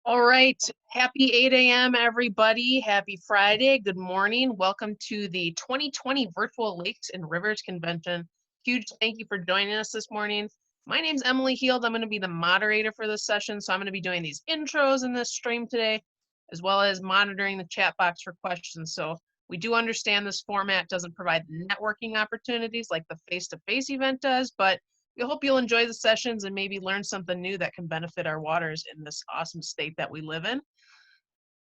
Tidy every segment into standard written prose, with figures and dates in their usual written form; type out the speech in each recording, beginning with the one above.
All right, happy 8 a.m. everybody. Happy Friday. Good morning. Welcome to the 2020 Virtual Lakes and Rivers Convention. Huge thank you for joining us this morning. My name's Emily Heald. I'm going to be the moderator for this session, so I'm going to be doing these intros in this stream today, as well as monitoring the chat box for questions. So we do understand this format doesn't provide networking opportunities like the face-to-face event does, but we hope you'll enjoy the sessions and maybe learn something new that can benefit our waters in this awesome state that we live in. A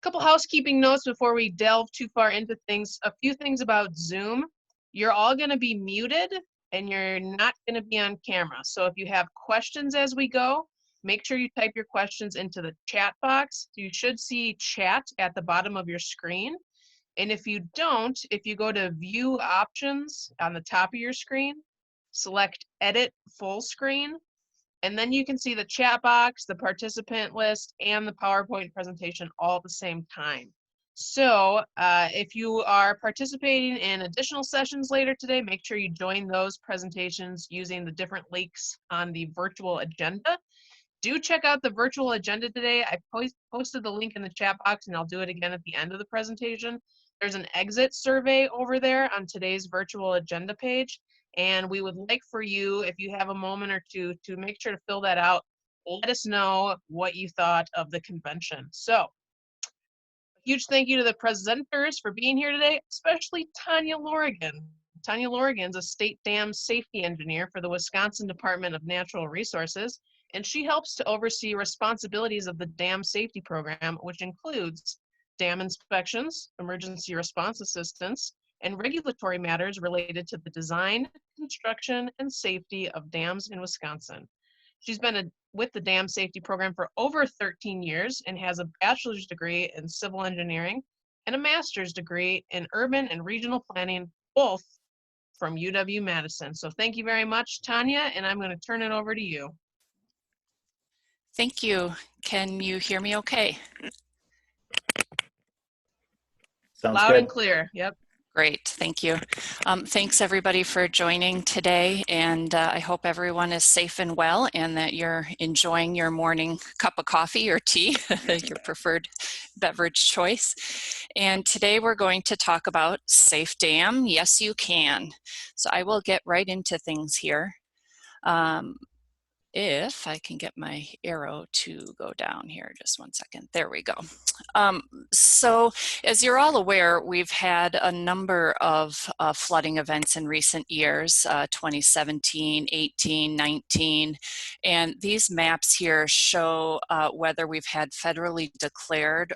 couple housekeeping notes before we delve too far into things. A few things about Zoom. You're all going to be muted and you're not going to be on camera. So if you have questions as we go, make sure you type your questions into the chat box. You should see chat at the bottom of your screen. And if you don't, if you go to view options on the top of your screen, select edit full screen, and then you can see the chat box, the participant list, and the PowerPoint presentation all at the same time. So if you are participating in additional sessions later today, make sure you join those presentations using the different links on the virtual agenda. Do check out the virtual agenda today. I posted the link in the chat box, and I'll do it again at the end of the presentation. There's an exit survey over there on today's virtual agenda page. And we would like for you, if you have a moment or two, to make sure to fill that out. Let us know what you thought of the convention. So, a huge thank you to the presenters for being here today, especially Tanya Lourigan. Tanya Lourigan is a state dam safety engineer for the Wisconsin Department of Natural Resources, and she helps to oversee responsibilities of the dam safety program, which includes dam inspections, emergency response assistance, and regulatory matters related to the design, construction, and safety of dams in Wisconsin. She's been with the dam safety program for over 13 years and has a bachelor's degree in civil engineering and a master's degree in urban and regional planning, both from UW-Madison. So thank you very much, Tanya, and I'm going to turn it over to you. Thank you. Can you hear me okay? Sounds Loud good. and clear. Yep. Great, thank you. Thanks everybody for joining today, and I hope everyone is safe and well and that you're enjoying your morning cup of coffee or tea, your preferred beverage choice. And today we're going to talk about Safe Dam, Yes You Can. So I will get right into things here. If I can get my arrow to go down here, just one second. There we go. So as you're all aware, we've had a number of flooding events in recent years, 2017, 18, 19, and these maps here show whether we've had federally declared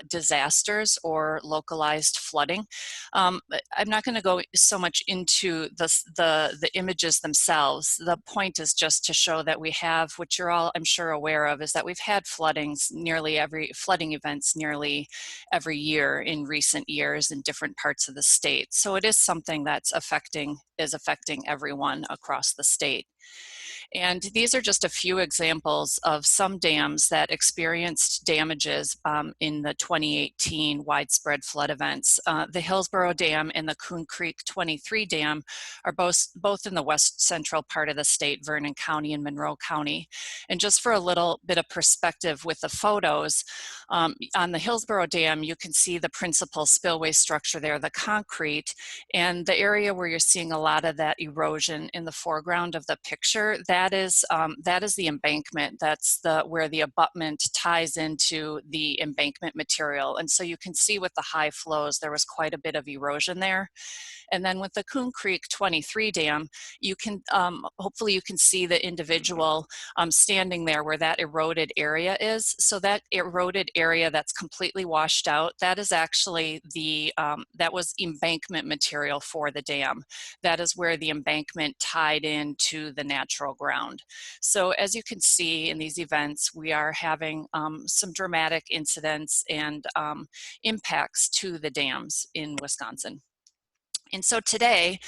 disasters or localized flooding. I'm not going to go so much into the images themselves. The point is just to show that we have, which you're all, I'm sure, aware of, is that we've had flooding events nearly every year in recent years in different parts of the state. So it is something that's affecting everyone across the state. And these are just a few examples of some dams that experienced damages in the 2018 widespread flood events. The Hillsborough Dam and the Coon Creek 23 Dam are both in the west central part of the state, Vernon County and Monroe County. And just for a little bit of perspective with the photos, on the Hillsborough Dam, you can see the principal spillway structure there, the concrete, and the area where you're seeing a lot of that erosion in the foreground of the picture, that is the embankment. That's where the abutment ties into the embankment material. And so you can see with the high flows, there was quite a bit of erosion there. And then with the Coon Creek 23 Dam, you can, hopefully you can see the individual standing there where that eroded area is. So that eroded area that's completely washed out, that is actually that was embankment material for the dam. That is where the embankment tied into the natural ground. So as you can see in these events, we are having some dramatic incidents and impacts to the dams in Wisconsin. And so today,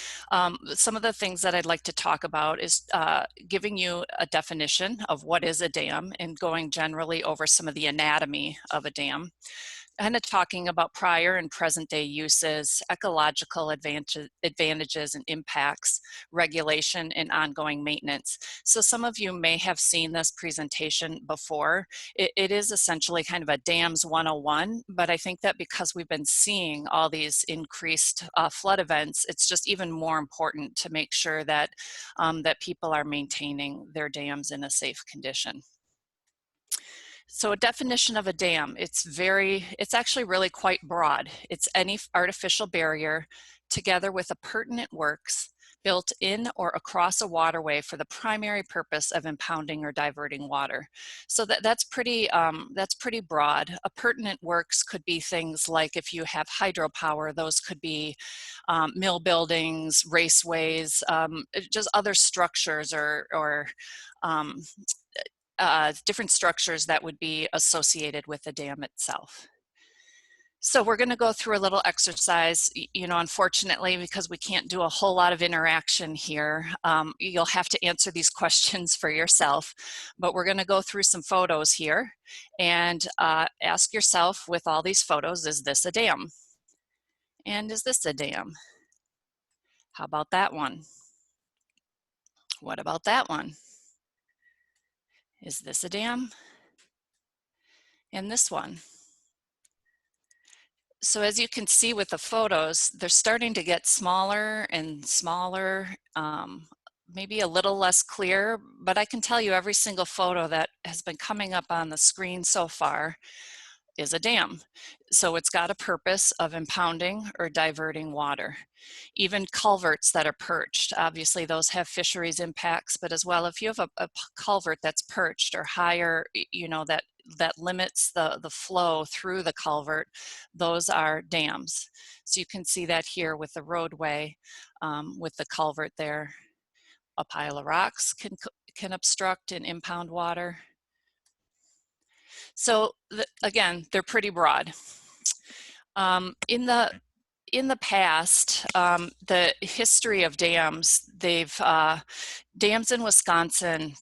some of the things that I'd like to talk about is giving you a definition of what is a dam and going generally over some of the anatomy of a dam. kind of talking about prior and present day uses, ecological advantages and impacts, regulation, and ongoing maintenance. So some of you may have seen this presentation before. It is essentially kind of a dams 101, but I think that because we've been seeing all these increased flood events, it's just even more important to make sure that, that people are maintaining their dams in a safe condition. So a definition of a dam, it's actually really quite broad. It's any artificial barrier together with appurtenant works built in or across a waterway for the primary purpose of impounding or diverting water. So that's pretty broad. Appurtenant works could be things like if you have hydropower, those could be mill buildings, raceways, just other structures or different structures that would be associated with the dam itself. So we're going to go through a little exercise. You know, unfortunately, because we can't do a whole lot of interaction here, you'll have to answer these questions for yourself. But we're going to go through some photos here and ask yourself with all these photos, is this a dam? And is this a dam? How about that one? What about that one? Is this a dam? And this one? So as you can see with the photos, they're starting to get smaller and smaller, maybe a little less clear, but I can tell you every single photo that has been coming up on the screen so far is a dam. So it's got a purpose of impounding or diverting water. Even culverts that are perched, obviously those have fisheries impacts, but as well, if you have a culvert that's perched or higher, you know, that limits the flow through the culvert, those are dams. So you can see that here with the roadway, with the culvert there. A pile of rocks can obstruct and impound water. So again, they're pretty broad. In the past, the history of dams, dams in Wisconsin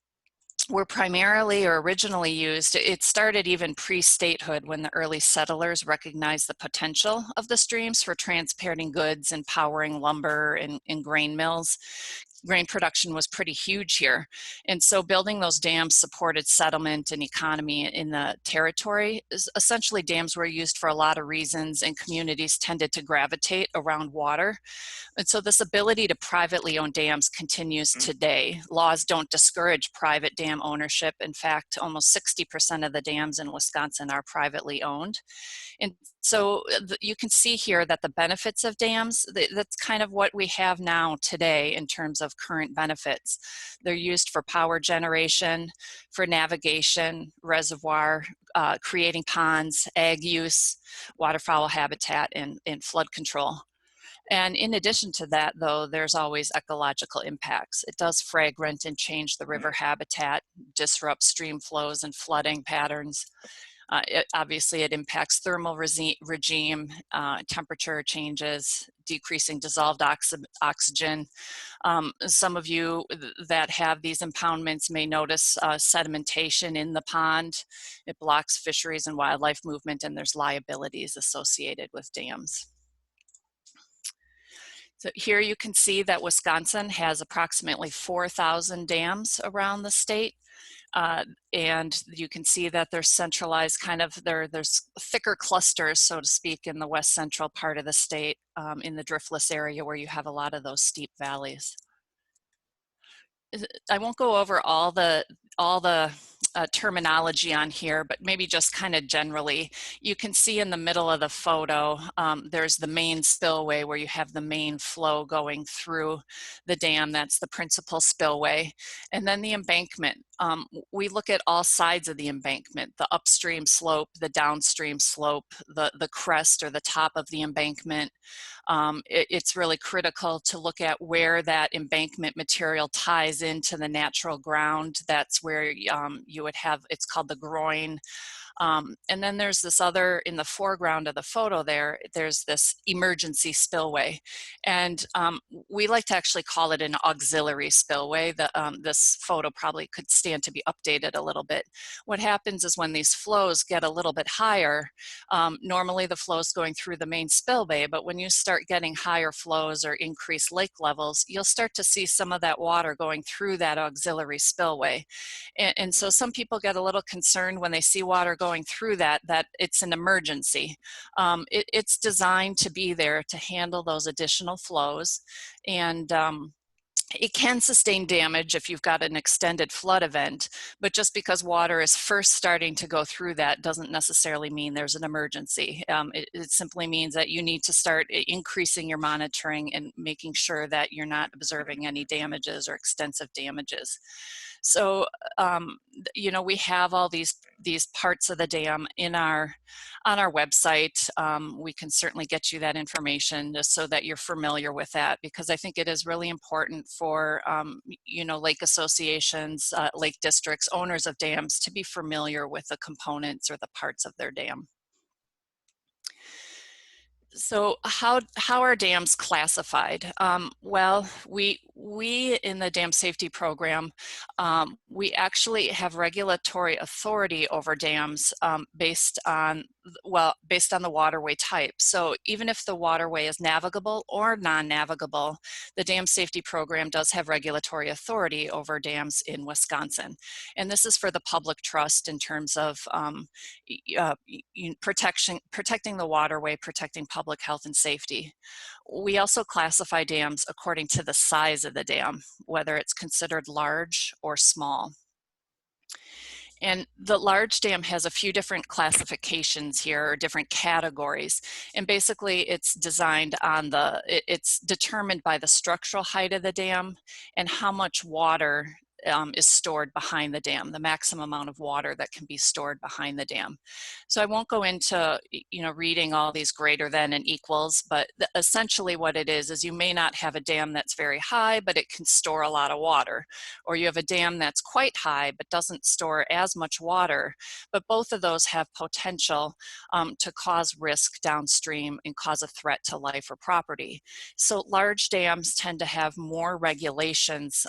were primarily or originally used, it started even pre-statehood when the early settlers recognized the potential of the streams for transporting goods and powering lumber and grain mills. Grain production was pretty huge here. And so building those dams supported settlement and economy in the territory. Essentially, dams were used for a lot of reasons, and communities tended to gravitate around water. And so this ability to privately own dams continues today. Laws don't discourage private dam ownership. In fact, almost 60% of the dams in Wisconsin are privately owned. And so you can see here that the benefits of dams, that's kind of what we have now today in terms of current benefits. They're used for power generation, for navigation, reservoir, creating ponds, ag use, waterfowl habitat, and flood control. And in addition to that, though, there's always ecological impacts. It does fragment and change the river habitat, disrupt stream flows and flooding patterns. Obviously, it impacts thermal regime, temperature changes, decreasing dissolved oxygen. Some of you that have these impoundments may notice sedimentation in the pond. It blocks fisheries and wildlife movement, and there's liabilities associated with dams. So here you can see that Wisconsin has approximately 4,000 dams around the state. And you can see that they're centralized there's thicker clusters, so to speak, in the west central part of the state, in the driftless area where you have a lot of those steep valleys. I won't go over all the terminology on here, but maybe just kind of generally, you can see in the middle of the photo, there's the main spillway where you have the main flow going through the dam. That's the principal spillway. And then the embankment. We look at all sides of the embankment, the upstream slope, the downstream slope, the crest or the top of the embankment. It's really critical to look at where that embankment material ties into the natural ground. That's where you would have, it's called the groin, And then there's this other, in the foreground of the photo there's this emergency spillway. And we like to actually call it an auxiliary spillway. This photo probably could stand to be updated a little bit. What happens is when these flows get a little bit higher, normally the flow is going through the main spillway, but when you start getting higher flows or increased lake levels, you'll start to see some of that water going through that auxiliary spillway. And so some people get a little concerned when they see water going through that it's an emergency. It's designed to be there to handle those additional flows, and it can sustain damage if you've got an extended flood event, but just because water is first starting to go through that doesn't necessarily mean there's an emergency. It simply means that you need to start increasing your monitoring and making sure that you're not observing any damages or extensive damages. So, we have all these parts of the dam on our website. We can certainly get you that information just so that you're familiar with that, because I think it is really important for, lake associations, lake districts, owners of dams to be familiar with the components or the parts of their dam. So how are dams classified? Well, we in the dam safety program, we actually have regulatory authority over dams based on the waterway type. So even if the waterway is navigable or non-navigable, the dam safety program does have regulatory authority over dams in Wisconsin. And this is for the public trust in terms of protecting the waterway, protecting public health and safety. We also classify dams according to the size of the dam, whether it's considered large or small. And the large dam has a few different classifications here, or different categories. And basically it's it's determined by the structural height of the dam and how much water is stored behind the dam, the maximum amount of water that can be stored behind the dam. So I won't go into reading all these greater than and equals, but essentially what it is you may not have a dam that's very high, but it can store a lot of water. Or you have a dam that's quite high, but doesn't store as much water. But both of those have potential to cause risk downstream and cause a threat to life or property. So large dams tend to have more regulations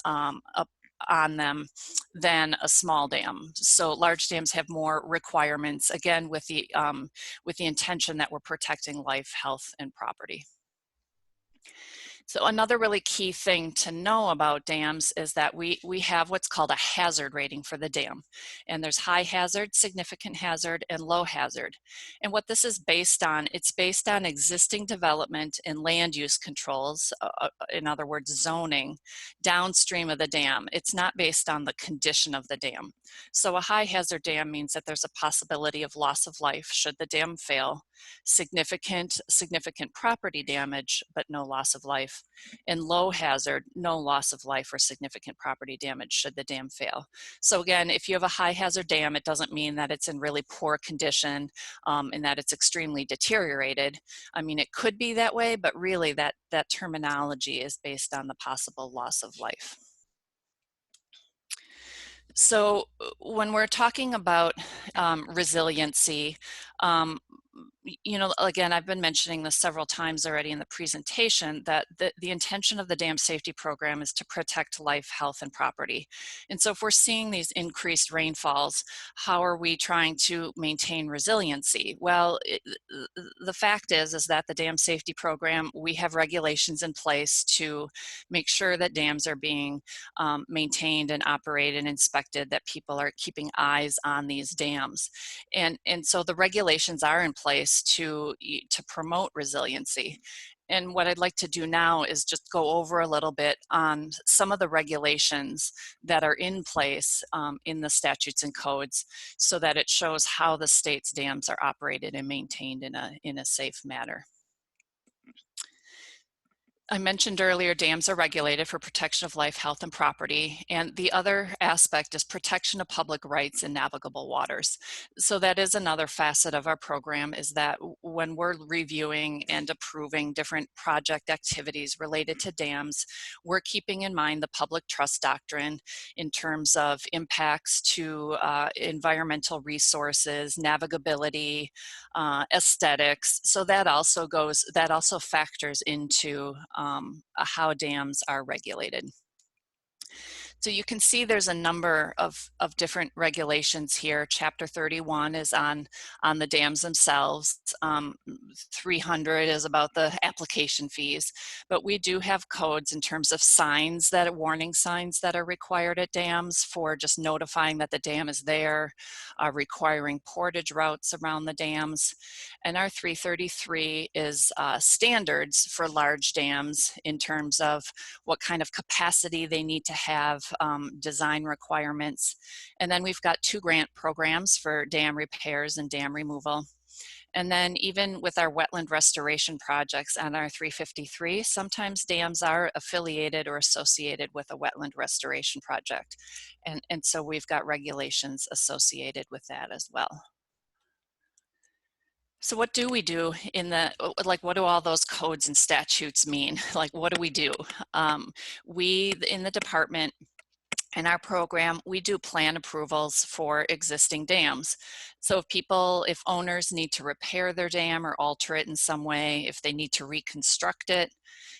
on them than a small dam. So large dams have more requirements, again, with the intention that we're protecting life, health, and property. So another really key thing to know about dams is that we have what's called a hazard rating for the dam. And there's high hazard, significant hazard, and low hazard. And what this is based on, it's based on existing development and land use controls, in other words, zoning, downstream of the dam. It's not based on the condition of the dam. So a high hazard dam means that there's a possibility of loss of life should the dam fail, significant property damage, but no loss of life, and low hazard, no loss of life or significant property damage should the dam fail. So again, if you have a high hazard dam, it doesn't mean that it's in really poor condition and that it's extremely deteriorated. I mean, it could be that way, but really that terminology is based on the possible loss of life. So when we're talking about resiliency, again, I've been mentioning this several times already in the presentation, that the intention of the dam safety program is to protect life, health, and property. And so if we're seeing these increased rainfalls, how are we trying to maintain resiliency? Well, the fact is that the dam safety program, we have regulations in place to make sure that dams are being maintained and operated and inspected, that people are keeping eyes on these dams. And so the regulations are in place to promote resiliency. And what I'd like to do now is just go over a little bit on some of the regulations that are in place in the statutes and codes, so that it shows how the state's dams are operated and maintained in a safe manner. I mentioned earlier, dams are regulated for protection of life, health, and property. And the other aspect is protection of public rights in navigable waters. So that is another facet of our program, is that when we're reviewing and approving different project activities related to dams, we're keeping in mind the public trust doctrine in terms of impacts to environmental resources, navigability, aesthetics. So that also factors into how dams are regulated. So you can see there's a number of different regulations here. Chapter 31 is on the dams themselves. 300 is about the application fees. But we do have codes in terms of signs, that warning signs that are required at dams for just notifying that the dam is there, requiring portage routes around the dams. And our 333 is standards for large dams in terms of what kind of capacity they need to have, design requirements. And then we've got 2 grant programs for dam repairs and dam removal. And then even with our wetland restoration projects on our 353, sometimes dams are affiliated or associated with a wetland restoration project. And so we've got regulations associated with that as well. So what do we do in the, like, what do all those codes and statutes mean? Like, what do we do? We, in the department, in our program, we do plan approvals for existing dams. So if owners need to repair their dam or alter it in some way, if they need to reconstruct it,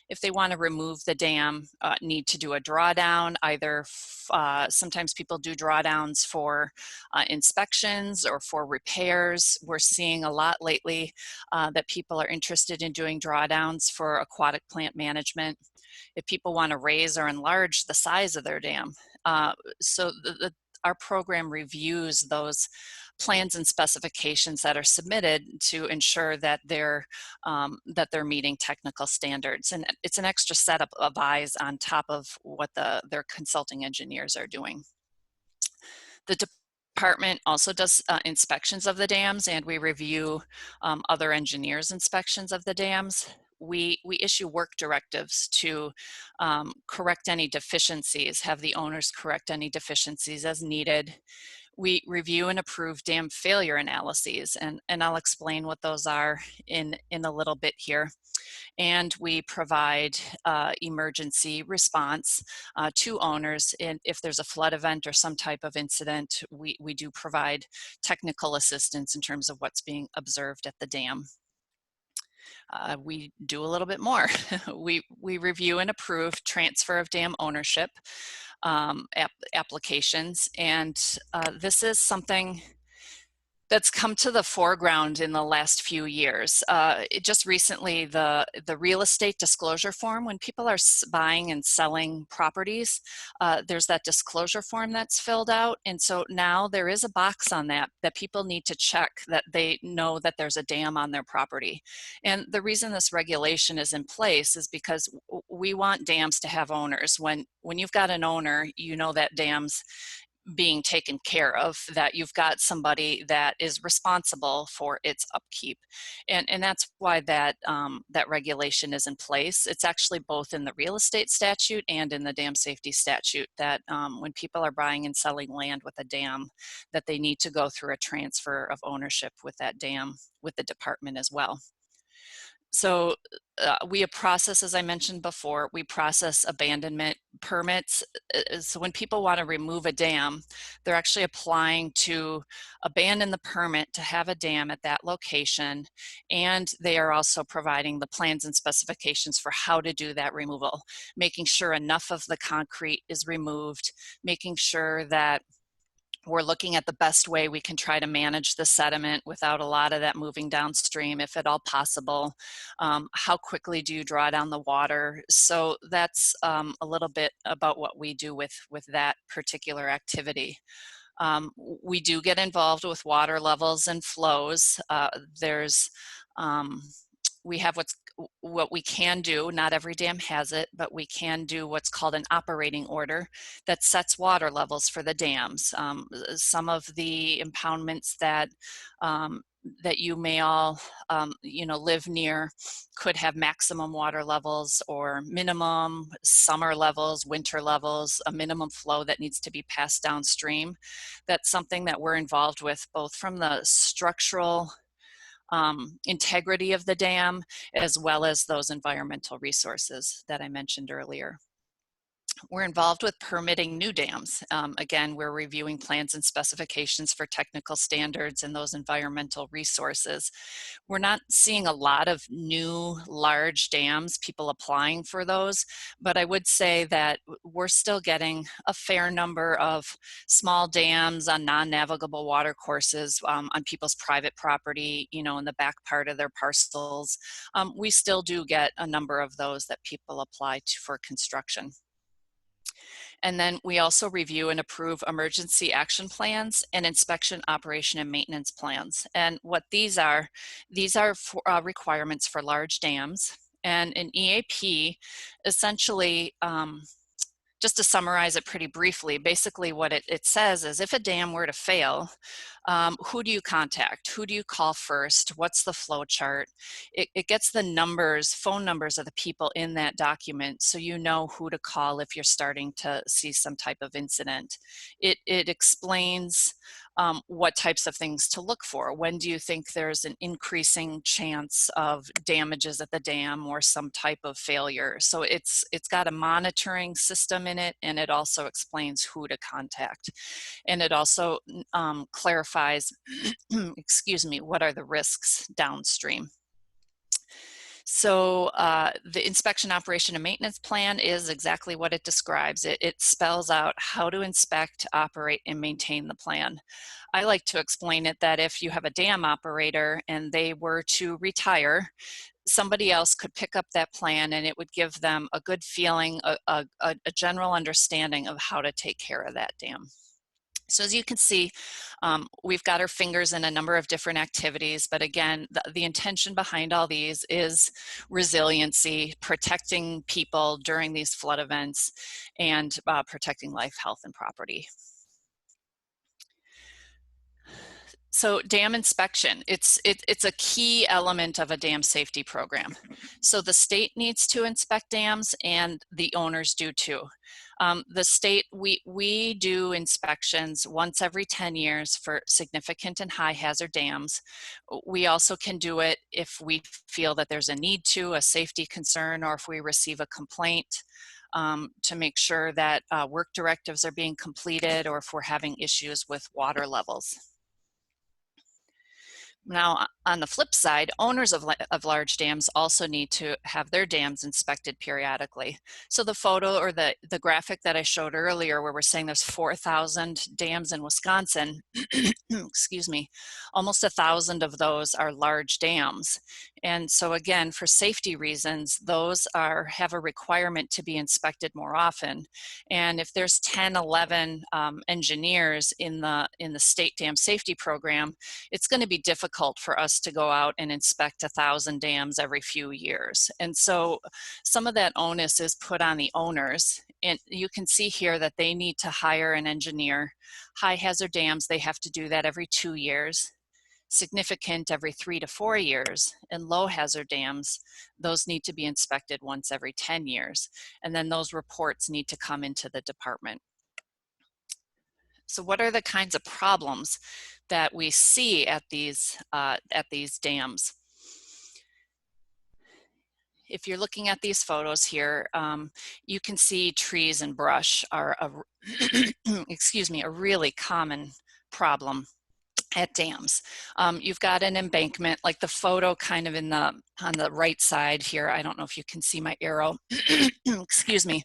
if they want to remove the dam, need to do a drawdown, either sometimes people do drawdowns for inspections or for repairs. We're seeing a lot lately that people are interested in doing drawdowns for aquatic plant management. If people want to raise or enlarge the size of their dam. So our program reviews those plans and specifications that are submitted to ensure that they're meeting technical standards. And it's an extra set of eyes on top of what their consulting engineers are doing. The department also does inspections of the dams, and we review other engineers' inspections of the dams. We issue work directives to correct any deficiencies, have the owners correct any deficiencies as needed. We review and approve dam failure analyses, and I'll explain what those are in a little bit here. And we provide emergency response to owners. And if there's a flood event or some type of incident, we do provide technical assistance in terms of what's being observed at the dam. We do a little bit more. we review and approve transfer of dam ownership applications, and this is something that's come to the foreground in the last few years. Just recently, the real estate disclosure form, when people are buying and selling properties, there's that disclosure form that's filled out. And so now there is a box on that people need to check that they know that there's a dam on their property. And the reason this regulation is in place is because we want dams to have owners. When you've got an owner, you know that dam's being taken care of, that you've got somebody that is responsible for its upkeep. And that's why that regulation is in place. It's actually both in the real estate statute and in the dam safety statute, that when people are buying and selling land with a dam, that they need to go through a transfer of ownership with that dam with the department as well. So we process, as I mentioned before, we process abandonment permits. So when people want to remove a dam, they're actually applying to abandon the permit to have a dam at that location. And they are also providing the plans and specifications for how to do that removal, making sure enough of the concrete is removed, making sure that we're looking at the best way we can try to manage the sediment without a lot of that moving downstream, if at all possible. How quickly do you draw down the water? So that's a little bit about what we do with that particular activity. We do get involved with water levels and flows. We have what we can do. Not every dam has it, but we can do what's called an operating order that sets water levels for the dams. Some of the impoundments that that you may all live near could have maximum water levels or minimum summer levels, winter levels, a minimum flow that needs to be passed downstream. That's something that we're involved with, both from the structural integrity of the dam, as well as those environmental resources that I mentioned earlier. We're involved with permitting new dams. Again, we're reviewing plans and specifications for technical standards and those environmental resources. We're not seeing a lot of new large dams, people applying for those, but I would say that we're still getting a fair number of small dams on non-navigable water courses on people's private property, in the back part of their parcels. We still do get a number of those that people apply to for construction. And then we also review and approve emergency action plans and inspection, operation, and maintenance plans. And what these are for, requirements for large dams. And an EAP essentially, just to summarize it pretty briefly, basically what it says is if a dam were to fail, who do you contact? Who do you call first? What's the flow chart? It gets the numbers, phone numbers of the people in that document, so you know who to call if you're starting to see some type of incident. It explains what types of things to look for. When do you think there's an increasing chance of damages at the dam or some type of failure? So it's got a monitoring system in it, and it also explains who to contact. And it also clarifies, excuse me, what are the risks downstream. So the inspection, operation, and maintenance plan is exactly what it describes. It spells out how to inspect, operate, and maintain the plan. I like to explain it that if you have a dam operator and they were to retire, somebody else could pick up that plan and it would give them a good feeling, a general understanding of how to take care of that dam. So as you can see, we've got our fingers in a number of different activities, but again, the intention behind all these is resiliency, protecting people during these flood events, and protecting life, health, and property. So dam inspection, it's a key element of a dam safety program. So the state needs to inspect dams and the owners do too. The state, we do inspections once every 10 years for significant and high hazard dams. We also can do it if we feel that there's a need to, a safety concern, or if we receive a complaint to make sure that work directives are being completed, or if we're having issues with water levels. Now, on the flip side, owners of large dams also need to have their dams inspected periodically. So the photo or the graphic that I showed earlier where we're saying there's 4,000 dams in Wisconsin, excuse me, almost 1,000 of those are large dams. And so again, for safety reasons, those have a requirement to be inspected more often. And if there's 10, 11 engineers in the state dam safety program, it's going to be difficult for us to go out and inspect 1,000 dams every few years. And so some of that onus is put on the owners. And you can see here that they need to hire an engineer. High hazard dams, they have to do that every 2 years. Significant every 3 to 4 years, and low hazard dams, those need to be inspected once every 10 years. And then those reports need to come into the department. So what are the kinds of problems that we see at these dams? If you're looking at these photos here, you can see trees and brush are excuse me, a really common problem at dams. You've got an embankment, like the photo kind of on the right side here. I don't know if you can see my arrow, excuse me,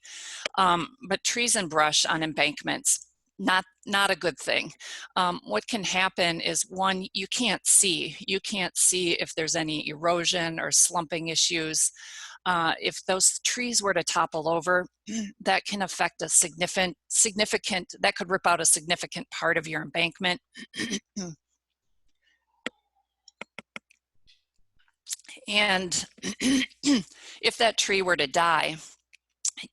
but trees and brush on embankments, not a good thing. What can happen is, one, you can't see if there's any erosion or slumping issues. If those trees were to topple over, that can affect a significant, that could rip out a significant part of your embankment. And if that tree were to die,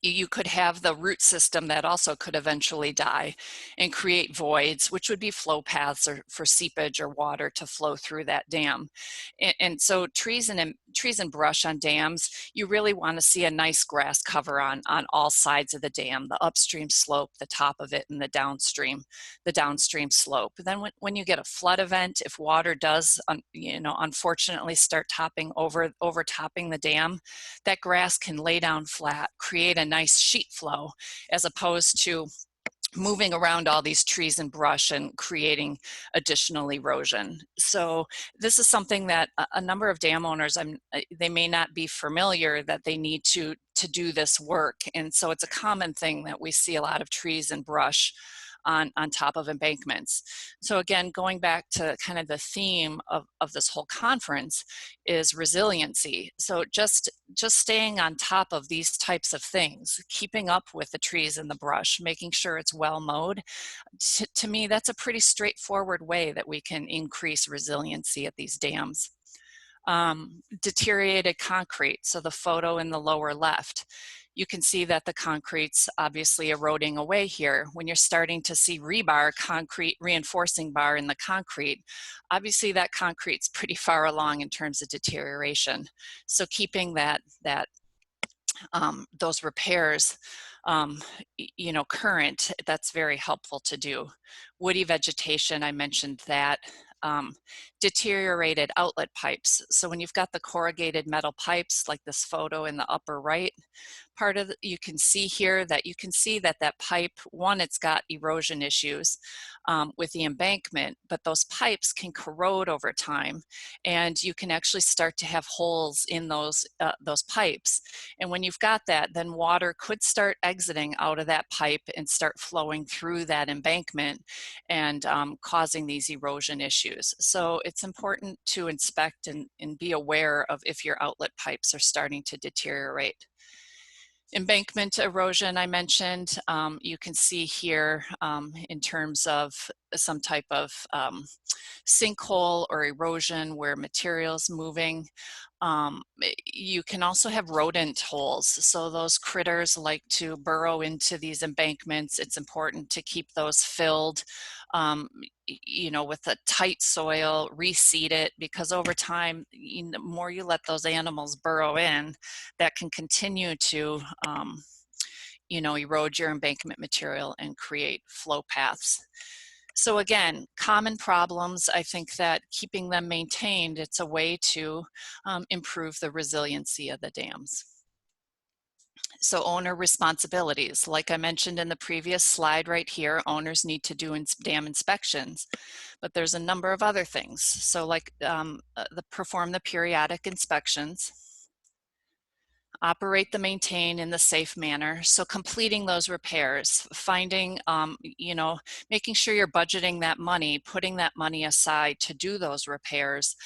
You could have the root system that also could eventually die and create voids, which would be flow paths or for seepage or water to flow through that dam. And so trees and brush on dams, you really want to see a nice grass cover on all sides of the dam, the upstream slope, the top of it, and the downstream slope. Then when you get a flood event, if water does unfortunately start overtopping the dam, that grass can lay down flat, create a nice sheet flow, as opposed to moving around all these trees and brush and creating additional erosion. So this is something that a number of dam owners, they may not be familiar that they need to do this work. And so it's a common thing that we see a lot of trees and brush on top of embankments. So again, going back to kind of the theme of this whole conference is resiliency. So just staying on top of these types of things, keeping up with the trees and the brush, making sure it's well mowed, to me, that's a pretty straightforward way that we can increase resiliency at these dams. Deteriorated concrete, so the photo in the lower left, you can see that the concrete's obviously eroding away here. When you're starting to see rebar, concrete reinforcing bar in the concrete, obviously that concrete's pretty far along in terms of deterioration. So keeping those repairs current, that's very helpful to do. Woody vegetation, I mentioned that. Deteriorated outlet pipes. So when you've got the corrugated metal pipes, like this photo in the upper right, you can see here that that pipe, one, it's got erosion issues with the embankment, but those pipes can corrode over time, and you can actually start to have holes in those pipes. And when you've got that, then water could start exiting out of that pipe and start flowing through that embankment and causing these erosion issues. So it's important to inspect and be aware of if your outlet pipes are starting to deteriorate. Embankment erosion, I mentioned, you can see here in terms of some type of sinkhole or erosion where material's moving. You can also have rodent holes. So those critters like to burrow into these embankments. It's important to keep those filled, with a tight soil, reseed it, because over time, the more you let those animals burrow in, that can continue to erode your embankment material and create flow paths. So again, common problems. I think that keeping them maintained, it's a way to improve the resiliency of the dams. So owner responsibilities, like I mentioned in the previous slide right here, owners need to do dam inspections, but there's a number of other things. So like perform the periodic inspections, operate the maintain in the safe manner. So completing those repairs, finding, making sure you're budgeting that money, putting that money aside to do those repairs,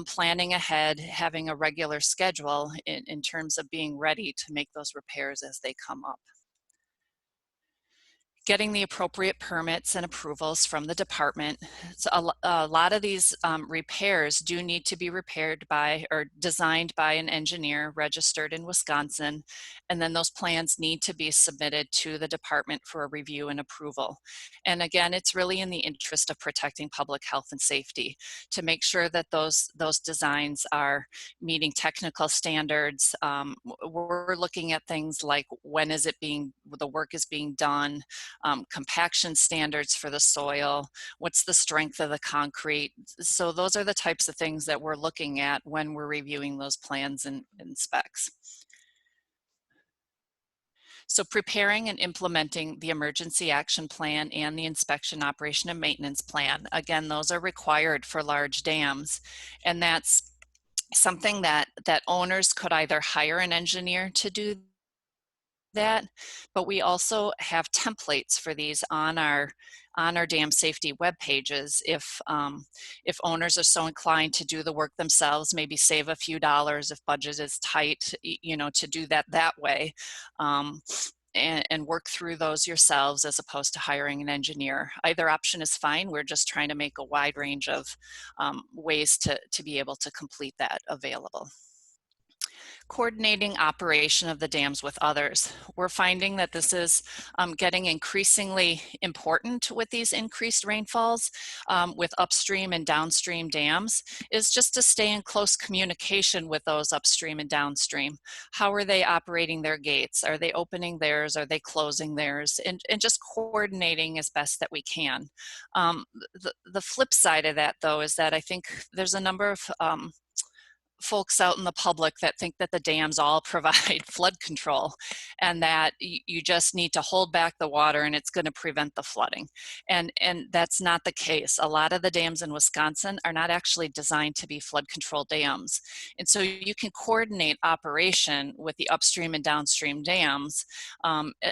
planning ahead, having a regular schedule in terms of being ready to make those repairs as they come up. Getting the appropriate permits and approvals from the department. So a lot of these repairs do need to be repaired by or designed by an engineer registered in Wisconsin, and then those plans need to be submitted to the department for a review and approval. And again, it's really in the interest of protecting public health and safety to make sure that those designs are meeting technical standards. We're looking at things like when is the work is being done, compaction standards for the soil, what's the strength of the concrete. So those are the types of things that we're looking at when we're reviewing those plans and specs. So preparing and implementing the emergency action plan and the inspection, operation, and maintenance plan. Again, those are required for large dams, and that's something that owners could either hire an engineer to do that, but we also have templates for these on our dam safety web pages. If owners are so inclined to do the work themselves, maybe save a few dollars if budget is tight, to do that way. And work through those yourselves as opposed to hiring an engineer. Either option is fine. We're just trying to make a wide range of ways to be able to complete that available. Coordinating operation of the dams with others. We're finding that this is getting increasingly important with these increased rainfalls with upstream and downstream dams, is just to stay in close communication with those upstream and downstream. How are they operating their gates? Are they opening theirs? Are they closing theirs? And just coordinating as best that we can. The flip side of that, though, is that I think there's a number of folks out in the public that think that the dams all provide flood control and that you just need to hold back the water and it's going to prevent the flooding. And that's not the case. A lot of the dams in Wisconsin are not actually designed to be flood control dams. And so you can coordinate operation with the upstream and downstream dams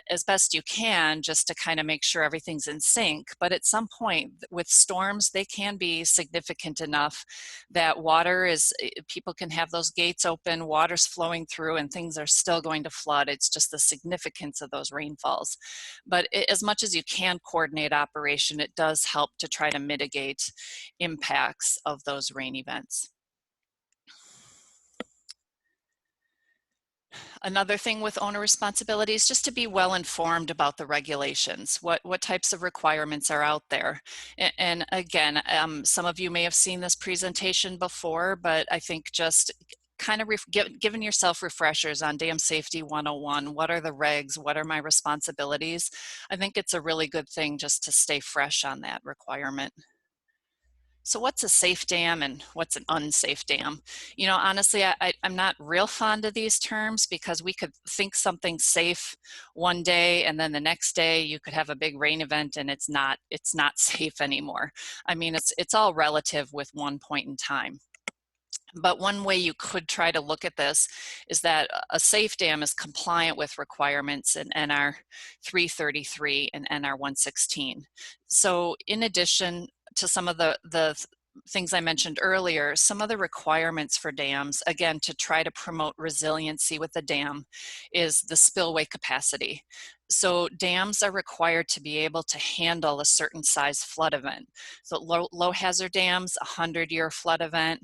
as best you can, just to kind of make sure everything's in sync. But at some point with storms, they can be significant enough that water is, people can have those gates open, water's flowing through, and things are still going to flood. It's just the significance of those rainfalls. But as much as you can coordinate operation, it does help to try to mitigate impacts of those rain events. Another thing with owner responsibility is just to be well informed about the regulations. What types of requirements are out there? And again, some of you may have seen this presentation before, but I think just kind of giving yourself refreshers on Dam Safety 101. What are the regs? What are my responsibilities? I think it's a really good thing just to stay fresh on that requirement. So what's a safe dam and what's an unsafe dam? You know, honestly, I'm not real fond of these terms because we could think something's safe one day and then the next day you could have a big rain event and it's not safe anymore. I mean, it's all relative with one point in time. But one way you could try to look at this is that a safe dam is compliant with requirements in NR 333 and NR 116. So in addition to some of the things I mentioned earlier, some of the requirements for dams, again, to try to promote resiliency with the dam, is the spillway capacity. So dams are required to be able to handle a certain size flood event. So low hazard dams, a 100-year flood event;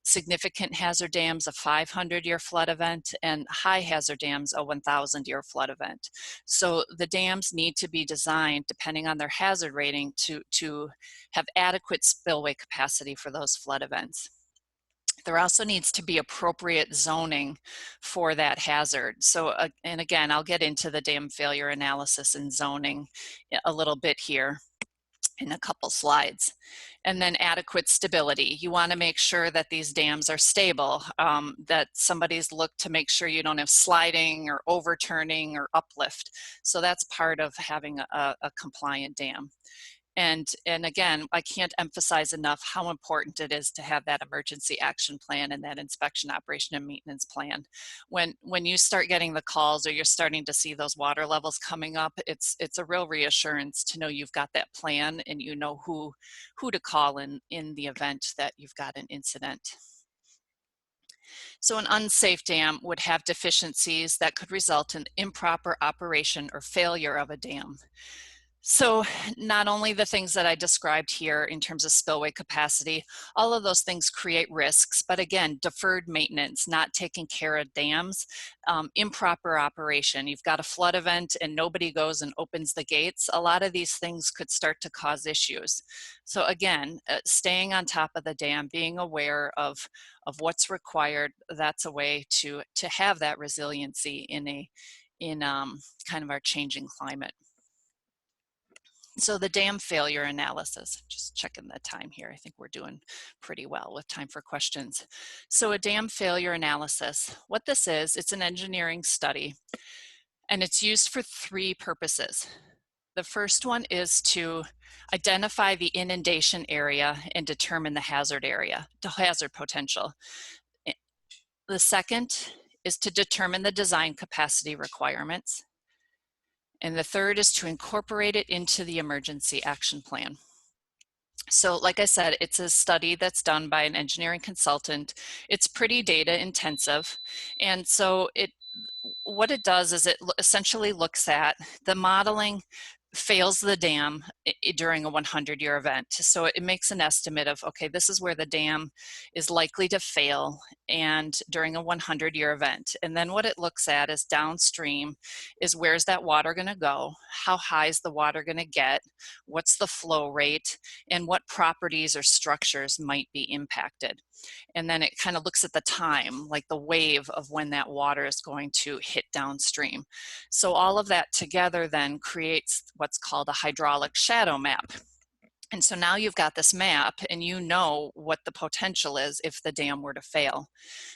significant hazard dams, a 500-year flood event; and high hazard dams, a 1,000-year flood event. So the dams need to be designed, depending on their hazard rating, to have adequate spillway capacity for those flood events. There also needs to be appropriate zoning for that hazard. So, and again, I'll get into the dam failure analysis and zoning a little bit here in a couple slides. And then adequate stability. You want to make sure that these dams are stable, that somebody's looked to make sure you don't have sliding or overturning or uplift. So that's part of having a compliant dam. And again, I can't emphasize enough how important it is to have that emergency action plan and that inspection, operation, and maintenance plan. When you start getting the calls or you're starting to see those water levels coming up, it's a real reassurance to know you've got that plan and you know who to call in the event that you've got an incident. So an unsafe dam would have deficiencies that could result in improper operation or failure of a dam. So not only the things that I described here in terms of spillway capacity, all of those things create risks, but again, deferred maintenance, not taking care of dams, improper operation. You've got a flood event and nobody goes and opens the gates. A lot of these things could start to cause issues. So again, staying on top of the dam, being aware of what's required, that's a way to have that resiliency in kind of our changing climate. So the dam failure analysis, just checking the time here. I think we're doing pretty well with time for questions. So a dam failure analysis, what this is, it's an engineering study and it's used for three purposes. The first one is to identify the inundation area and determine the hazard area, the hazard potential. The second is to determine the design capacity requirements. And the third is to incorporate it into the emergency action plan. So like I said, it's a study that's done by an engineering consultant. It's pretty data intensive. And so what it does is it essentially looks at the modeling fails the dam during a 100-year event. So it makes an estimate of, okay, this is where the dam is likely to fail and during a 100-year event. And then what it looks at is downstream is where's that water going to go? How high is the water going to get? What's the flow rate? And what properties or structures might be impacted? And then it kind of looks at the time, like the wave of when that water is going to hit downstream. So all of that together then creates what's called a hydraulic shadow map. And so now you've got this map and you know what the potential is if the dam were to fail.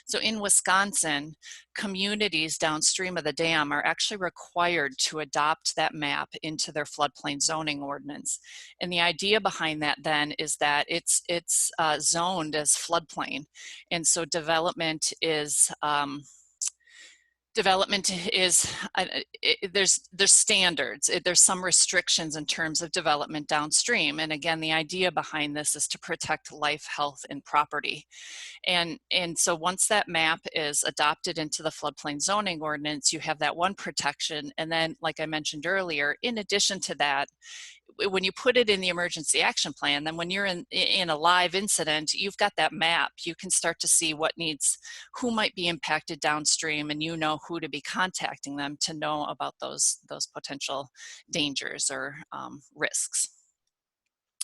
So in Wisconsin, communities downstream of the dam are actually required to adopt that map into their floodplain zoning ordinance. And the idea behind that then is that it's zoned as floodplain. And so development is there's standards, there's some restrictions in terms of development downstream. And again, the idea behind this is to protect life, health, and property. And so once that map is adopted into the floodplain zoning ordinance, you have that one protection. And then, like I mentioned earlier, in addition to that, when you put it in the emergency action plan, then when you're in a live incident, you've got that map. You can start to see who might be impacted downstream, and you know who to be contacting them to know about those potential dangers or risks.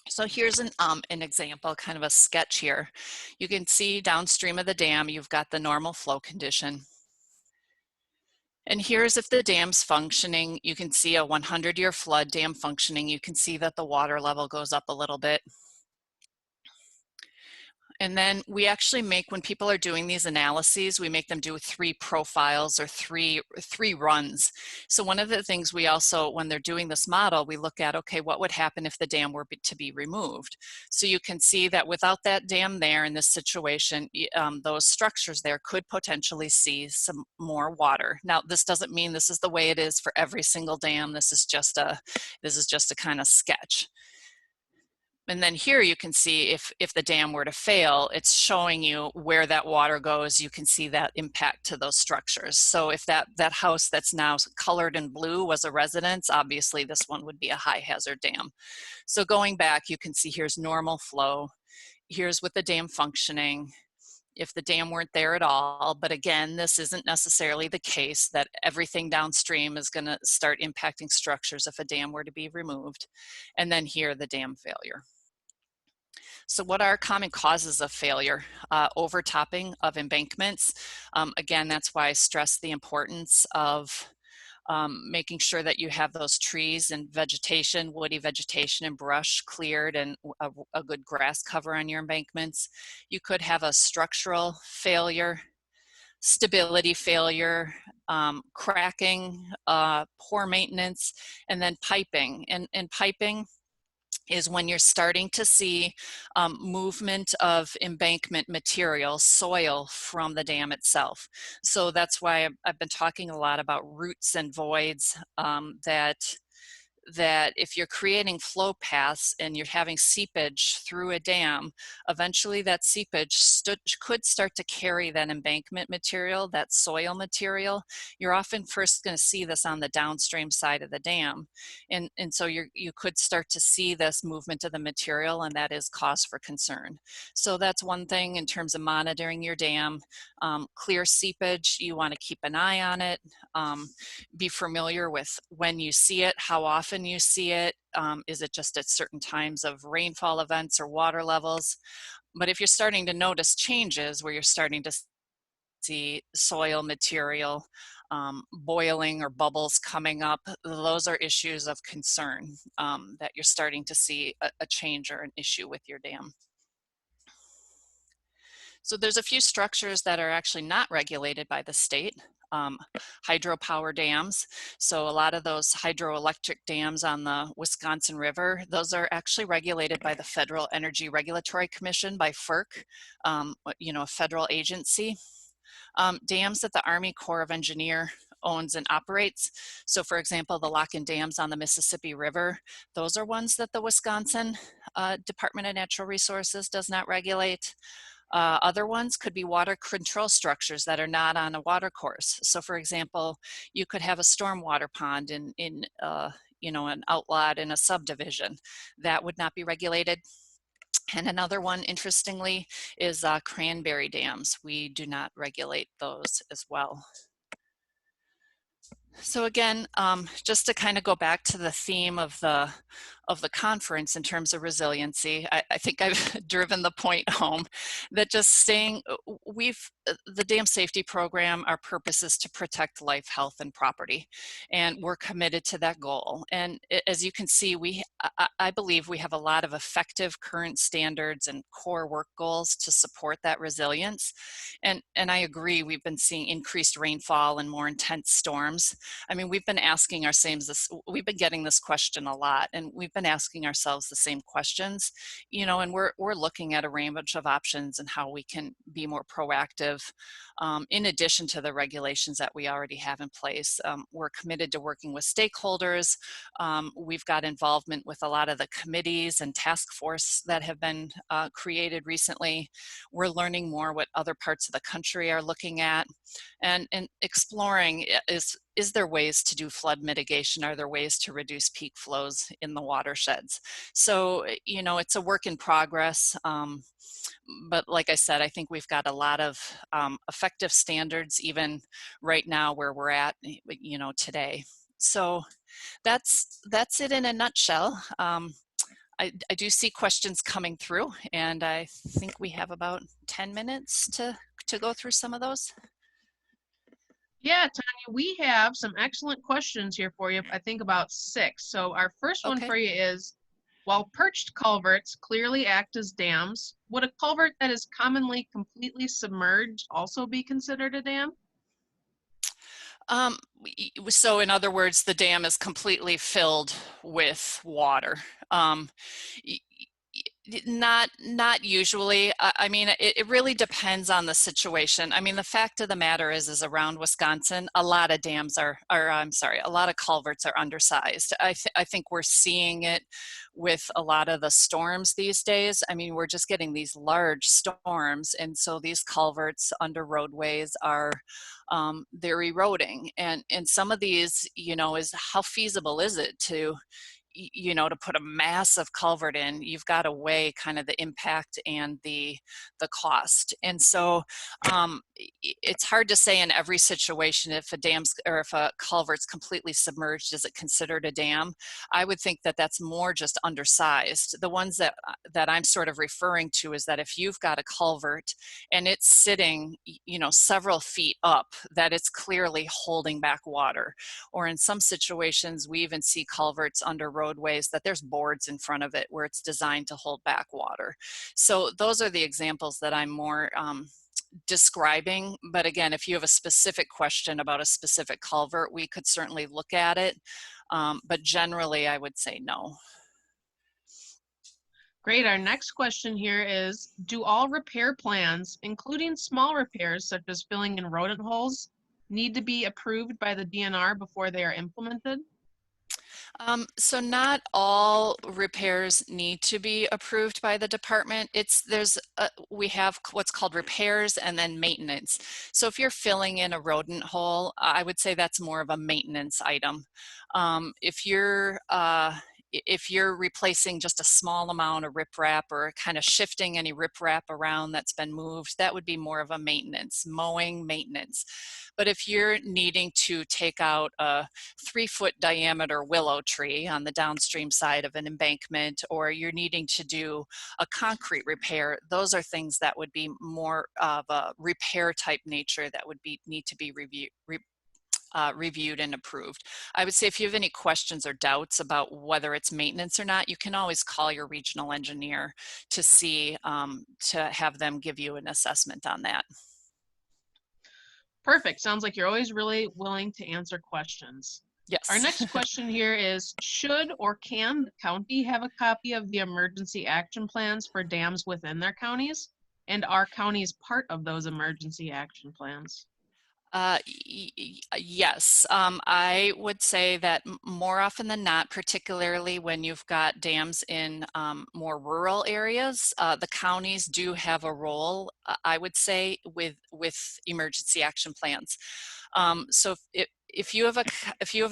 So here's an example, kind of a sketch here. You can see downstream of the dam, you've got the normal flow condition. And here's if the dam's functioning. You can see a 100-year flood dam functioning. You can see that the water level goes up a little bit. And then we actually make, when people are doing these analyses, we make them do 3 profiles or three runs. So one of the things we also, when they're doing this model, we look at, okay, what would happen if the dam were to be removed? So you can see that without that dam there in this situation, those structures there could potentially see some more water. Now, this doesn't mean this is the way it is for every single dam. This is just a kind of sketch. And then here you can see if the dam were to fail, it's showing you where that water goes. You can see that impact to those structures. So if that house that's now colored in blue was a residence, obviously this one would be a high hazard dam. So going back, you can see here's normal flow. Here's with the dam functioning. If the dam weren't there at all, but again, this isn't necessarily the case that everything downstream is going to start impacting structures if a dam were to be removed. And then here, the dam failure. So what are common causes of failure? Overtopping of embankments. Again, that's why I stress the importance of making sure that you have those trees and vegetation, woody vegetation and brush cleared, and a good grass cover on your embankments. You could have a structural failure, stability failure, cracking, poor maintenance, and then piping. And piping is when you're starting to see movement of embankment material, soil from the dam itself. So that's why I've been talking a lot about roots and voids, that if you're creating flow paths and you're having seepage through a dam, eventually that seepage could start to carry that embankment material, that soil material. You're often first going to see this on the downstream side of the dam. And so you could start to see this movement of the material, and that is cause for concern. So that's one thing in terms of monitoring your dam. Clear seepage, you want to keep an eye on it. Be familiar with when you see it, how often you see it. Is it just at certain times of rainfall events or water levels? But if you're starting to notice changes where you're starting to see soil material boiling or bubbles coming up, those are issues of concern, that you're starting to see a change or an issue with your dam. So there's a few structures that are actually not regulated by the state. Hydropower dams. So a lot of those hydroelectric dams on the Wisconsin River, those are actually regulated by the Federal Energy Regulatory Commission, by FERC, a federal agency. Dams that the Army Corps of Engineers owns and operates. So for example, the Lourigan dams on the Mississippi River, those are ones that the Wisconsin Department of Natural Resources does not regulate. Other ones could be water control structures that are not on a water course. So for example, you could have a stormwater pond in an outlot in a subdivision. That would not be regulated. And another one, interestingly, is cranberry dams. We do not regulate those as well. So again, just to kind of go back to the theme of the conference in terms of resiliency, I think I've driven the point home that just staying, the dam safety program, our purpose is to protect life, health, and property, and we're committed to that goal. And as you can see, I believe we have a lot of effective current standards and core work goals to support that resilience. And I agree, we've been seeing increased rainfall and more intense storms. I mean, we've been asking we've been getting this question a lot, and we've been asking ourselves the same questions, and we're looking at a range of options and how we can be more proactive. In addition to the regulations that we already have in place, we're committed to working with stakeholders. We've got involvement with a lot of the committees and task force that have been created recently. We're learning more what other parts of the country are looking at, and exploring is there ways to do flood mitigation? Are there ways to reduce peak flows in the watersheds? So, it's a work in progress. But like I said, I think we've got a lot of effective standards even right now where we're at, today. So that's it in a nutshell. I do see questions coming through, and I think we have about 10 minutes to go through some of those. Yeah, Tanya, we have some excellent questions here for you. I think about 6. So our first one Okay. for you is, while perched culverts clearly act as dams, would a culvert that is commonly completely submerged also be considered a dam? So in other words, the dam is completely filled with water. Not usually. I mean, it really depends on the situation. I mean, the fact of the matter is around Wisconsin, a lot of dams a lot of culverts are undersized. I think we're seeing it with a lot of the storms these days. I mean, we're just getting these large storms, and so these culverts under roadways are they're eroding. And some of these, is how feasible is it to to put a massive culvert in? You've got to weigh kind of the impact and the cost. And so it's hard to say in every situation if if a culvert's completely submerged, is it considered a dam? I would think that that's more just undersized. The ones that I'm sort of referring to is that if you've got a culvert and it's sitting, several feet up, that it's clearly holding back water. Or in some situations, we even see culverts under roadways that there's boards in front of it where it's designed to hold back water. So those are the examples that I'm more describing. But again, if you have a specific question about a specific culvert, we could certainly look at it. But generally, I would say no. Great. Our next question here is, do all repair plans, including small repairs such as filling in rodent holes, need to be approved by the DNR before they are implemented? So not all repairs need to be approved by the department. We have what's called repairs and then maintenance. So if you're filling in a rodent hole, I would say that's more of a maintenance item. If you're replacing just a small amount of riprap or kind of shifting any riprap around that's been moved, that would be more of a mowing maintenance. But if you're needing to take out a 3-foot diameter willow tree on the downstream side of an embankment, or you're needing to do a concrete repair, those are things that would be more of a repair type nature that would need to be reviewed and approved. I would say if you have any questions or doubts about whether it's maintenance or not, you can always call your regional engineer to see, to have them give you an assessment on that. Perfect. Sounds like you're always really willing to answer questions. Yes. Our next question here is, should or can the county have a copy of the emergency action plans for dams within their counties? And are counties part of those emergency action plans? Yes, I would say that more often than not, particularly when you've got dams in more rural areas, the counties do have a role, I would say, with emergency action plans. So if you have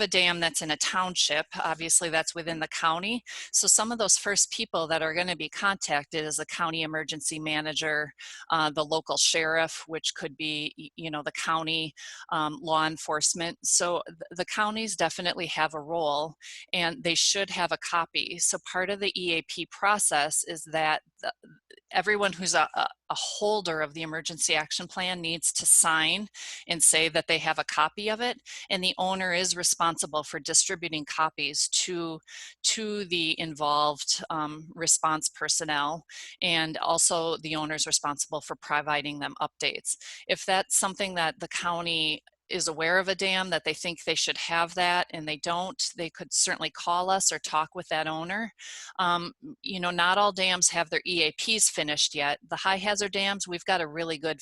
a dam that's in a township, obviously that's within the county. So some of those first people that are going to be contacted is the county emergency manager, the local sheriff, which could be, you know, the county law enforcement. So the counties definitely have a role, and they should have a copy. So part of the EAP process is that everyone who's a holder of the emergency action plan needs to sign and say that they have a copy of it, and the owner is responsible for distributing copies to the involved response personnel, and also the owner is responsible for providing them updates. If that's something that the county is aware of a dam that they think they should have that and they don't, they could certainly call us or talk with that owner. You know, not all dams have their EAPs finished yet. The high hazard dams, we've got a really good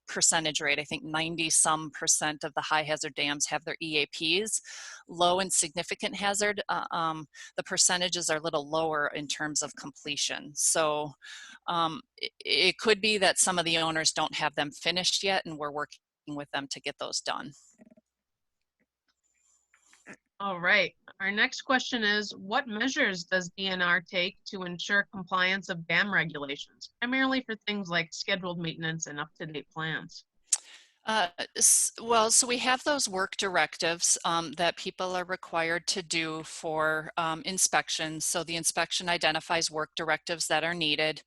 percentage rate. I think 90% of the high hazard dams have their EAPs. Low and significant hazard, the percentages are a little lower in terms of completion. So it could be that some of the owners don't have them finished yet, and we're working with them to get those done. All right. Our next question is, what measures does DNR take to ensure compliance of dam regulations, primarily for things like scheduled maintenance and up-to-date plans? Well, so we have those work directives that people are required to do for inspections. So the inspection identifies work directives that are needed.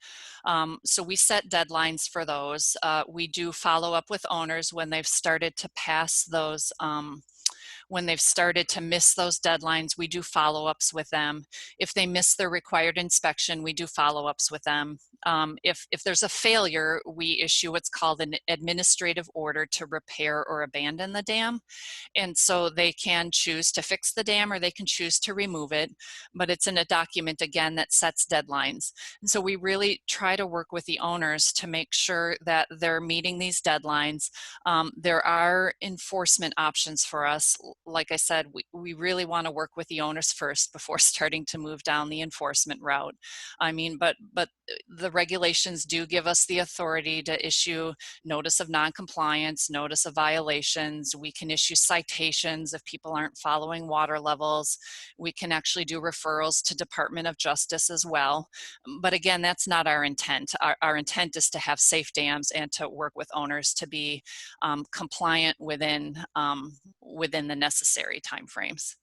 So we set deadlines for those. We do follow up with owners when they've started to pass those, when they've started to miss those deadlines. We do follow-ups with them. If they miss their required inspection, we do follow-ups with them. If there's a failure, we issue what's called an administrative order to repair or abandon the dam. And so they can choose to fix the dam or they can choose to remove it, but it's in a document, again, that sets deadlines. And so we really try to work with the owners to make sure that they're meeting these deadlines. There are enforcement options for us. Like I said, we really want to work with the owners first before starting to move down the enforcement route. I mean, but the regulations do give us the authority to issue notice of noncompliance, notice of violations. We can issue citations if people aren't following water levels. We can actually do referrals to Department of Justice as well. But again, that's not our intent. Our intent is to have safe dams and to work with owners to be compliant within the necessary timeframes.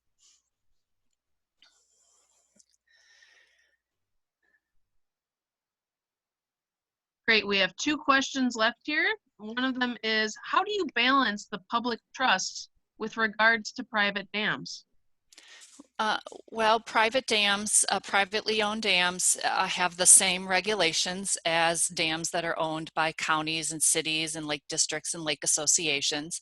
Great. We have two questions left here. One of them is, how do you balance the public trust with regards to private dams? Well, private dams, privately owned dams have the same regulations as dams that are owned by counties and cities and lake districts and lake associations.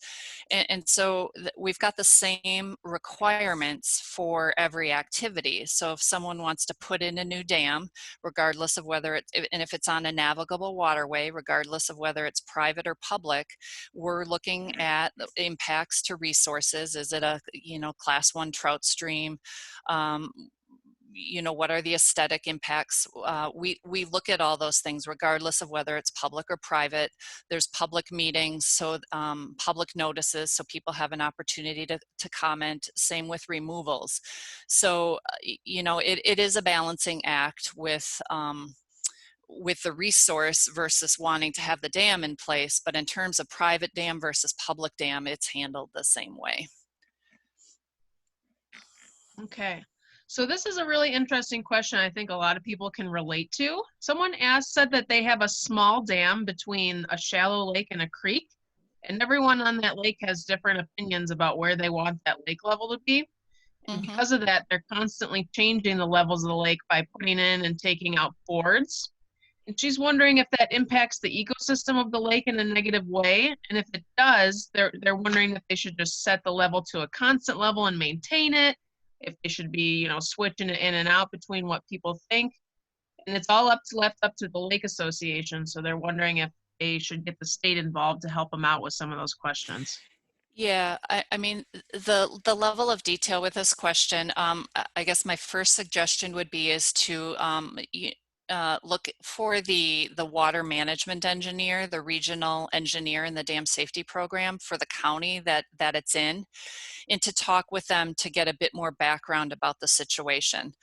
And so we've got the same requirements for every activity. So if someone wants to put in a new dam, regardless of whether it's, and if it's on a navigable waterway, regardless of whether it's private or public, we're looking at the impacts to resources. Is it a, class 1 trout stream? What are the aesthetic impacts? We look at all those things regardless of whether it's public or private. There's public meetings, so public notices, so people have an opportunity to comment. Same with removals. So it is a balancing act with the resource versus wanting to have the dam in place. But in terms of private dam versus public dam, it's handled the same way. Okay. So this is a really interesting question I think a lot of people can relate to. Someone said that they have a small dam between a shallow lake and a creek, and everyone on that lake has different opinions about where they want that lake level to be. And because of that, they're constantly changing the levels of the lake by putting in and taking out boards. And she's wondering if that impacts the ecosystem of the lake in a negative way. And if it does, they're wondering if they should just set the level to a constant level and maintain it, if they should be, switching it in and out between what people think. And it's all left up to the lake association. So they're wondering if they should get the state involved to help them out with some of those questions. Yeah, I mean, the level of detail with this question, I guess my first suggestion would be is to look for the water management engineer, the regional engineer in the dam safety program for the county that it's in, and to talk with them to get a bit more background about the situation.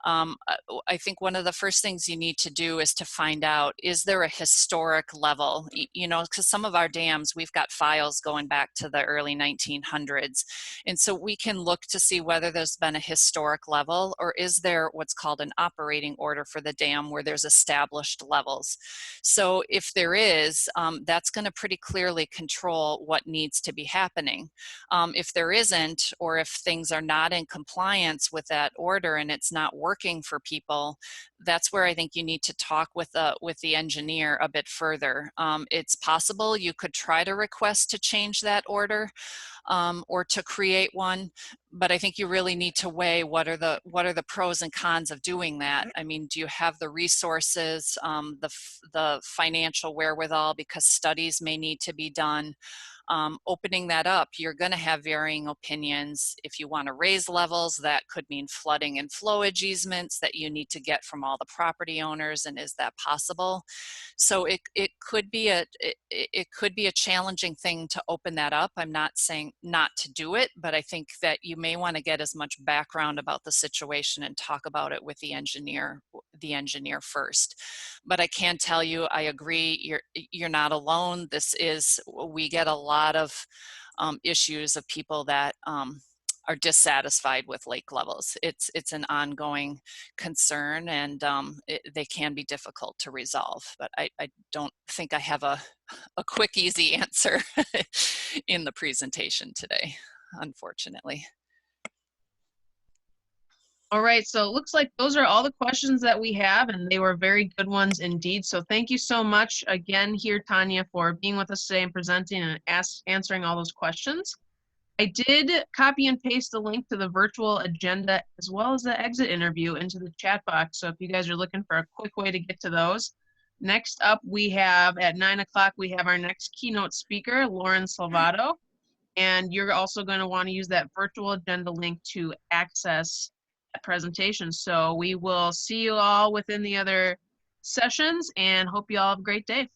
I think one of the first things you need to do is to find out, is there a historic level? You know, because some of our dams, we've got files going back to the early 1900s. And so we can look to see whether there's been a historic level, or is there what's called an operating order for the dam where there's established levels. So if there is, that's going to pretty clearly control what needs to be happening. If there isn't, or if things are not in compliance with that order and it's not working for people, that's where I think you need to talk with the engineer a bit further. It's possible you could try to request to change that order, or to create one, but I think you really need to weigh what are the pros and cons of doing that. I mean, do you have the resources, the financial wherewithal, because studies may need to be done. Opening that up, you're going to have varying opinions. If you want to raise levels, that could mean flooding and flowage easements that you need to get from all the property owners, and is that possible? So it could be a challenging thing to open that up. I'm not saying not to do it, but I think that you may want to get as much background about the situation and talk about it with the engineer first. But I can tell you, I agree, you're not alone. We get a lot of issues of people that are dissatisfied with lake levels. It's an ongoing concern, and they can be difficult to resolve. But I don't think I have a quick, easy answer in the presentation today, unfortunately. All right, so it looks like those are all the questions that we have, and they were very good ones indeed. So thank you so much again here, Tanya, for being with us today and presenting and answering all those questions. I did copy and paste the link to the virtual agenda as well as the exit interview into the chat box. So if you guys are looking for a quick way to get to those. Next up, we have at 9 o'clock, we have our next keynote speaker, Lauren Salvato. And you're also going to want to use that virtual agenda link to access that presentation. So we will see you all within the other sessions and hope you all have a great day.